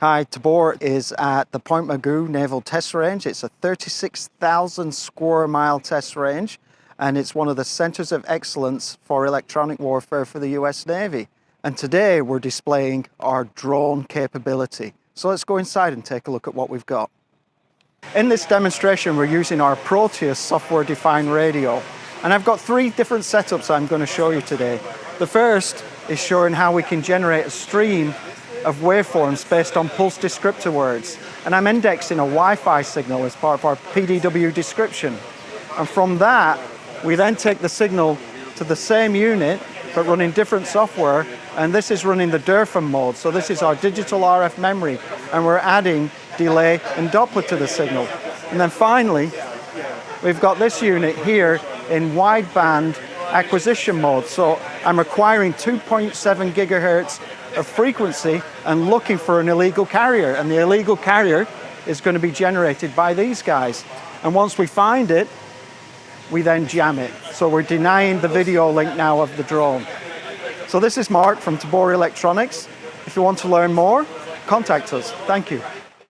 Hi, Tabor is at the Point Mugu Naval Test Range. It's a 36,000 square mile test range, and it's one of the centers of excellence for electronic warfare for the US Navy. And today we're displaying our drone capability. So let's go inside and take a look at what we've got. In this demonstration, we're using our Proteus software-defined radio. And I've got three different setups I'm going to show you today. The first is showing how we can generate a stream of waveforms based on pulse descriptor words. And I'm indexing a Wi-Fi signal as part of our PDW description. And from that, we then take the signal to the same unit, but running different software. And this is running the DERFM mode. So this is our digital RF memory. And we're adding delay and Doppler to the signal. And then finally, we've got this unit here in wideband acquisition mode. So I'm acquiring 2.7 gigahertz of frequency and looking for an illegal carrier. And the illegal carrier is going to be generated by these guys. And once we find it, we then jam it. So we're denying the video link now of the drone. So this is Mark from Tabor Electronics. If you want to learn more, contact us. Thank you.